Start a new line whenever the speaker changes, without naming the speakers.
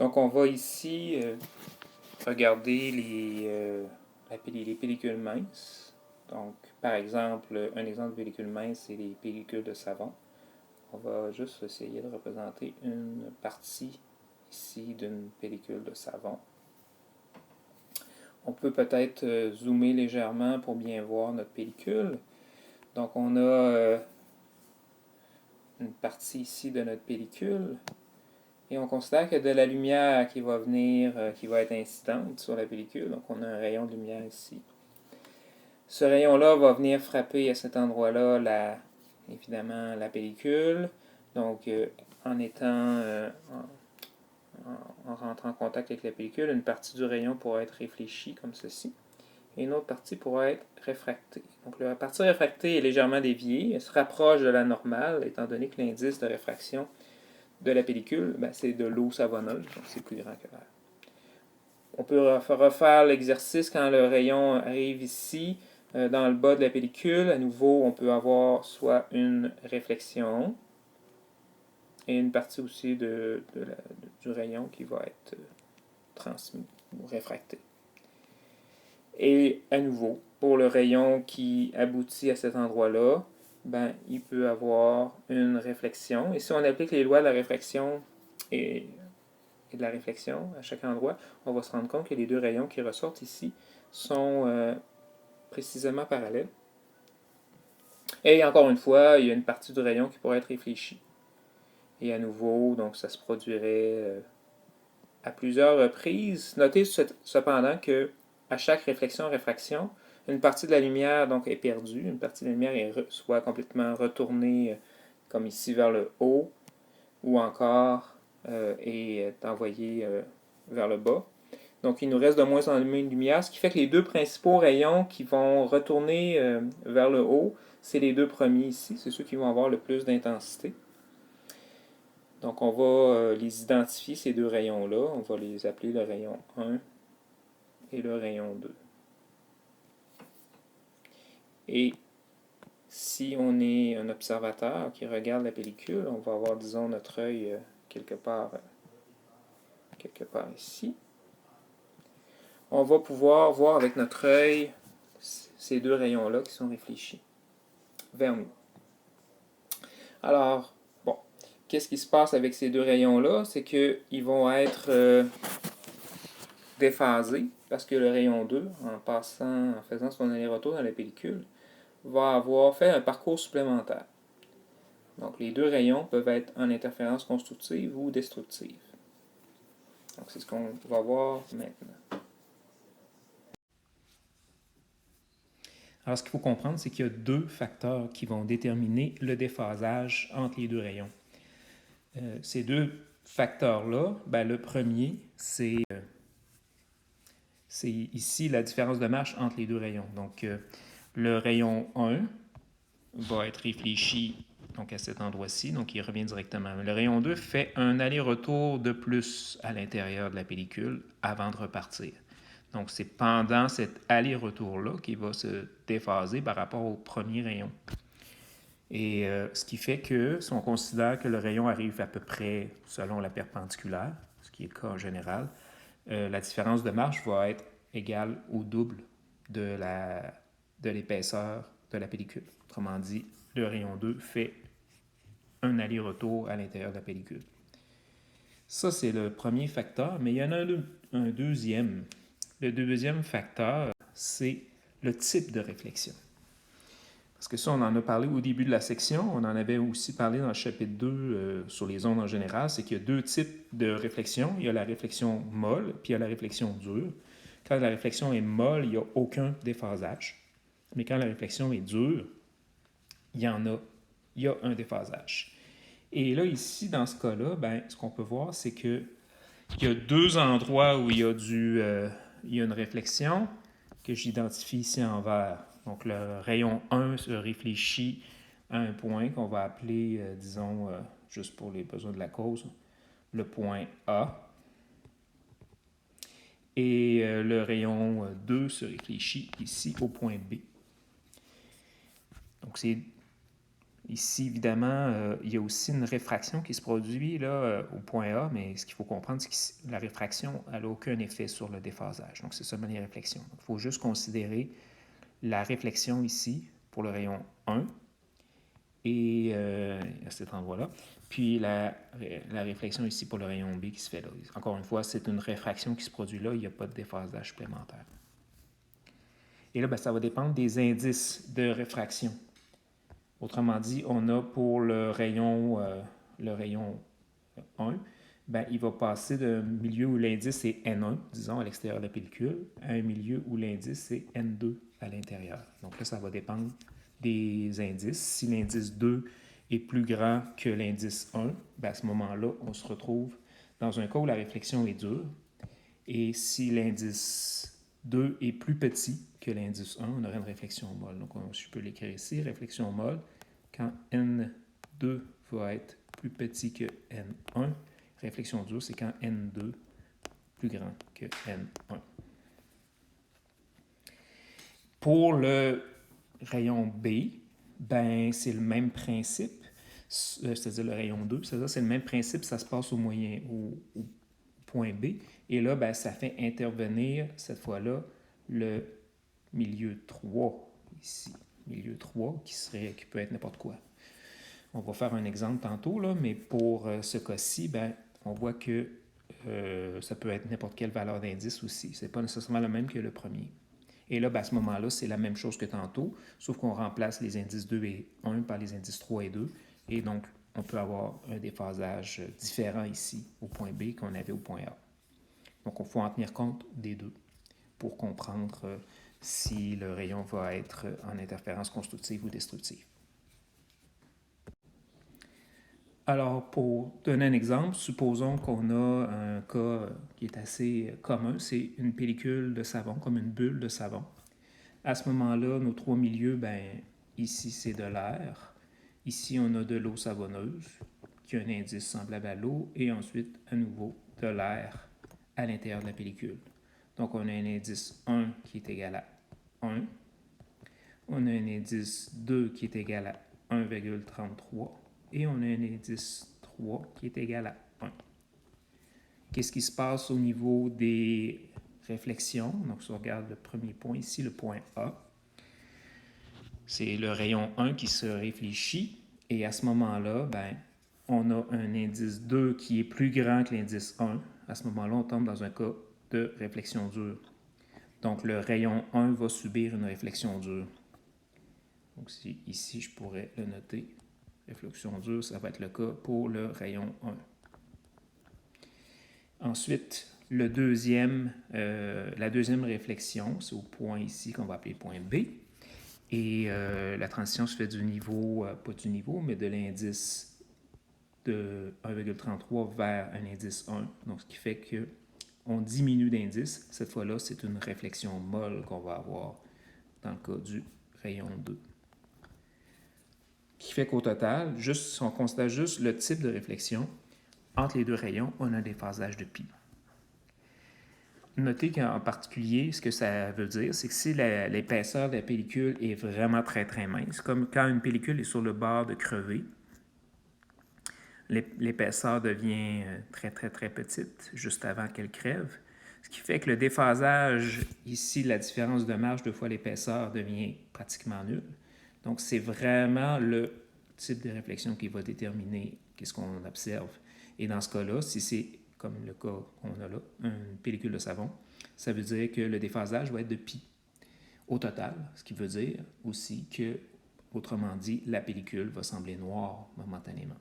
Donc, on va ici regarder les pellicules minces. Donc, par exemple, un exemple de pellicule mince, c'est les pellicules de savon. On va juste essayer de représenter une partie ici d'une pellicule de savon. On peut peut-être zoomer légèrement pour bien voir notre pellicule. Donc, on a une partie ici de notre pellicule. Et on considère que de la lumière qui va venir, qui va être incidente sur la pellicule, donc on a un rayon de lumière ici. Ce rayon-là va venir frapper à cet endroit-là, évidemment, la pellicule. Donc, en rentrant en contact avec la pellicule, une partie du rayon pourra être réfléchie comme ceci, et une autre partie pourra être réfractée. Donc, la partie réfractée est légèrement déviée, elle se rapproche de la normale, étant donné que l'indice de réfraction de la pellicule, c'est de l'eau savonneuse, donc c'est plus grand que l'air. On peut refaire l'exercice quand le rayon arrive ici, dans le bas de la pellicule. À nouveau, on peut avoir soit une réflexion et une partie aussi du rayon qui va être transmis ou réfracté. Et à nouveau, pour le rayon qui aboutit à cet endroit-là, il peut avoir une réflexion. Et si on applique les lois de la réfraction et de la réflexion à chaque endroit, on va se rendre compte que les deux rayons qui ressortent ici sont précisément parallèles. Et encore une fois, il y a une partie du rayon qui pourrait être réfléchie. Et à nouveau, donc ça se produirait à plusieurs reprises. Notez cependant que à chaque réflexion-réfraction, une partie de la lumière donc est perdue, une partie de la lumière est soit complètement retournée comme ici vers le haut, ou encore est envoyée vers le bas. Donc il nous reste de moins en moins de lumière, ce qui fait que les deux principaux rayons qui vont retourner vers le haut, c'est les deux premiers ici, c'est ceux qui vont avoir le plus d'intensité. Donc on va les identifier, ces deux rayons-là, on va les appeler le rayon 1 et le rayon 2. Et si on est un observateur qui regarde la pellicule, on va avoir, disons, notre œil quelque part ici. On va pouvoir voir avec notre œil ces deux rayons-là qui sont réfléchis vers nous. Alors, bon, qu'est-ce qui se passe avec ces deux rayons-là? C'est qu'ils vont être déphasés parce que le rayon 2, en faisant son aller-retour dans la pellicule, va avoir fait un parcours supplémentaire. Donc, les deux rayons peuvent être en interférence constructive ou destructive. Donc, c'est ce qu'on va voir maintenant. Alors, ce qu'il faut comprendre, c'est qu'il y a deux facteurs qui vont déterminer le déphasage entre les deux rayons. Ces deux facteurs-là, le premier, c'est ici la différence de marche entre les deux rayons. Donc, le rayon 1 va être réfléchi donc à cet endroit-ci, donc il revient directement. Le rayon 2 fait un aller-retour de plus à l'intérieur de la pellicule avant de repartir. Donc, c'est pendant cet aller-retour-là qu'il va se déphaser par rapport au premier rayon. Et ce qui fait que, si on considère que le rayon arrive à peu près selon la perpendiculaire, ce qui est le cas en général, la différence de marche va être égale au double de l'épaisseur de la pellicule. Autrement dit, le rayon 2 fait un aller-retour à l'intérieur de la pellicule. Ça, c'est le premier facteur, mais il y en a un deuxième. Le deuxième facteur, c'est le type de réflexion. Parce que ça, on en a parlé au début de la section, on en avait aussi parlé dans le chapitre 2 sur les ondes en général, c'est qu'il y a deux types de réflexion. Il y a la réflexion molle, puis il y a la réflexion dure. Quand la réflexion est molle, il n'y a aucun déphasage. Mais quand la réflexion est dure, il y a un déphasage. Et là, ici, dans ce cas-là, ce qu'on peut voir, c'est qu'il y a deux endroits où il y a une réflexion que j'identifie ici en vert. Donc, le rayon 1 se réfléchit à un point qu'on va appeler, disons, juste pour les besoins de la cause, le point A. Et le rayon 2 se réfléchit ici au point B. Donc, Ici, évidemment, il y a aussi une réfraction qui se produit là, au point A, mais ce qu'il faut comprendre, c'est que la réfraction n'a aucun effet sur le déphasage. Donc, c'est seulement les réflexions. Il faut juste considérer la réflexion ici pour le rayon 1 et à cet endroit-là, puis la réflexion ici pour le rayon B qui se fait là. Encore une fois, c'est une réfraction qui se produit là, il n'y a pas de déphasage supplémentaire. Et là, bien, ça va dépendre des indices de réfraction. Autrement dit, on a pour le rayon 1, ben, il va passer d'un milieu où l'indice est N1, disons, à l'extérieur de la pellicule, à un milieu où l'indice est N2 à l'intérieur. Donc là, ça va dépendre des indices. Si l'indice 2 est plus grand que l'indice 1, ben à ce moment-là, on se retrouve dans un cas où la réflexion est dure. Et si l'indice 2 est plus petit que l'indice 1, on aurait une réflexion molle. Donc, je peux l'écrire ici, réflexion molle, quand N2 va être plus petit que N1. Réflexion dure, c'est quand N2 plus grand que N1. Pour le rayon B, ben, c'est le même principe, c'est-à-dire le rayon 2, c'est-à-dire c'est le même principe, ça se passe au point B, et là, ben, ça fait intervenir, cette fois-là, le milieu 3, ici, milieu 3, qui peut être n'importe quoi. On va faire un exemple tantôt, là, mais pour ce cas-ci, ben, on voit que ça peut être n'importe quelle valeur d'indice aussi. Ce n'est pas nécessairement le même que le premier. Et là, ben, à ce moment-là, c'est la même chose que tantôt, sauf qu'on remplace les indices 2 et 1 par les indices 3 et 2. Et donc, on peut avoir un déphasage différent ici, au point B, qu'on avait au point A. Donc, il faut en tenir compte des deux pour comprendre si le rayon va être en interférence constructive ou destructive. Alors, pour donner un exemple, supposons qu'on a un cas qui est assez commun, c'est une pellicule de savon, comme une bulle de savon. À ce moment-là, nos trois milieux, ben, ici c'est de l'air, ici on a de l'eau savonneuse, qui a un indice semblable à l'eau, et ensuite, à nouveau, de l'air à l'intérieur de la pellicule. Donc, on a un indice 1 qui est égal à 1, on a un indice 2 qui est égal à 1,33, et on a un indice 3 qui est égal à 1. Qu'est-ce qui se passe au niveau des réflexions? Donc, si on regarde le premier point ici, le point A, c'est le rayon 1 qui se réfléchit, et à ce moment-là, ben, on a un indice 2 qui est plus grand que l'indice 1. À ce moment-là, on tombe dans un cas de réflexion dure. Donc, le rayon 1 va subir une réflexion dure. Donc, ici, je pourrais le noter. Réflexion dure, ça va être le cas pour le rayon 1. Ensuite, la deuxième réflexion, c'est au point ici qu'on va appeler point B. Et la transition se fait du niveau, pas du niveau, mais de l'indice de 1,33 vers un indice 1. Donc, ce qui fait qu'on diminue d'indice. Cette fois-là, c'est une réflexion molle qu'on va avoir dans le cas du rayon 2. Qui fait qu'au total, si on considère juste le type de réflexion, entre les deux rayons, on a un déphasage de π. Notez qu'en particulier, ce que ça veut dire, c'est que si l'épaisseur de la pellicule est vraiment très très mince, comme quand une pellicule est sur le bord de crever, l'épaisseur devient très très très petite juste avant qu'elle crève, ce qui fait que le déphasage, ici, la différence de marge deux fois l'épaisseur devient pratiquement nul. Donc, c'est vraiment le type de réflexion qui va déterminer qu'est-ce qu'on observe. Et dans ce cas-là, si c'est comme le cas qu'on a là, une pellicule de savon, ça veut dire que le déphasage va être de π au total, ce qui veut dire aussi que, autrement dit, la pellicule va sembler noire momentanément.